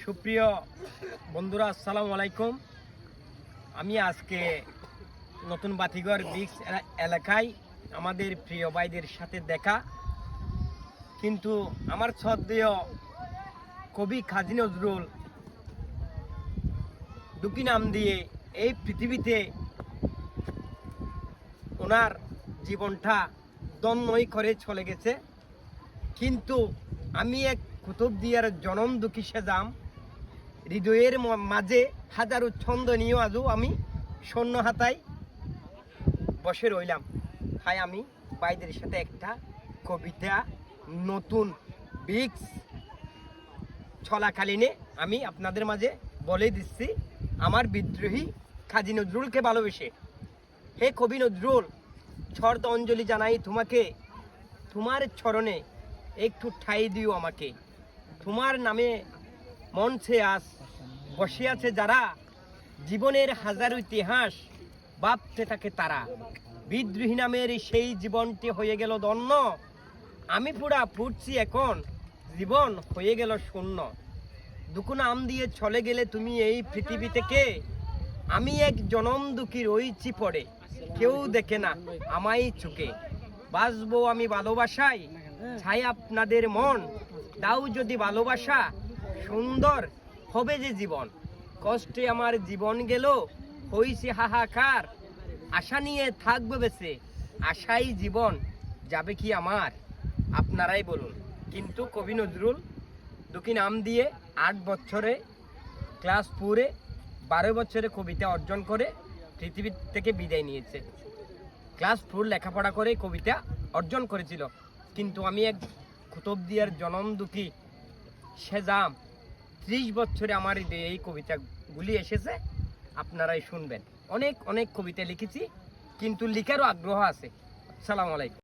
সুপ্রিয় বন্ধুরা, আসসালামু আলাইকুম। আমি আজকে নতুন বাতিঘর ব্রিক্স এলাকায় আমাদের প্রিয় ভাইদের সাথে দেখা, কিন্তু আমার শ্রদ্ধেয় কবি কাজী নজরুল দুঃখী নাম দিয়ে এই পৃথিবীতে ওনার জীবনটা দন্ময় করে চলে গেছে। কিন্তু আমি এক কুতুবদিয়ার জনম দুঃখী সেজাম, হৃদয়ের মাঝে হাজারো ছন্দ নিয়েও আজও আমি শূন্য হাতায় বসে রইলাম। তাই আমি ভাইদের সাথে একটা কবিতা নতুন ব্রিক্স চলাকালীনে আমি আপনাদের মাঝে বলে দিচ্ছি আমার বিদ্রোহী কাজী নজরুলকে ভালোবেসে। হে কবি নজরুল, ছর্দ অঞ্জলি জানাই তোমাকে, তোমার চরণে একটু ঠাই দিও আমাকে। তোমার নামে মঞ্চে আজ বসে আছে যারা, জীবনের হাজারো ইতিহাস ভাবতে থাকে তারা। বিদ্রোহী নামের সেই জীবনটি হয়ে গেল ধন্য, আমি পুরা ফুটছি এখন, জীবন হয়ে গেল শূন্য। দুঃখ নাম দিয়ে চলে গেলে তুমি এই পৃথিবী থেকে, আমি এক জনম দুঃখী রইছি পড়ে, কেউ দেখে না আমায় চোখে। বাঁচবো আমি ভালোবাসায়, চাই আপনাদের মন, দাও যদি ভালোবাসা, সুন্দর হবে যে জীবন। কষ্টে আমার জীবন গেল, হইছে হাহাকার, আশা নিয়ে থাকবে বেঁচে, আশাই জীবন যাবে কি আমার, আপনারাই বলুন। কিন্তু কবি নজরুল দুঃখী নাম দিয়ে 8 বছরে ক্লাস 4-এ 12 বছরে কবিতা অর্জন করে পৃথিবী থেকে বিদায় নিয়েছে। ক্লাস 4 লেখাপড়া করে কবিতা অর্জন করেছিল। কিন্তু আমি এক কুতুবদিয়ার জনম দুঃখী সেজাম, 30 বছরে আমার এই কবিতাগুলি এসেছে, আপনারাই শুনবেন। অনেক অনেক কবিতা লিখেছি, কিন্তু লিখারও আগ্রহ আছে। আসসালামু আলাইকুম।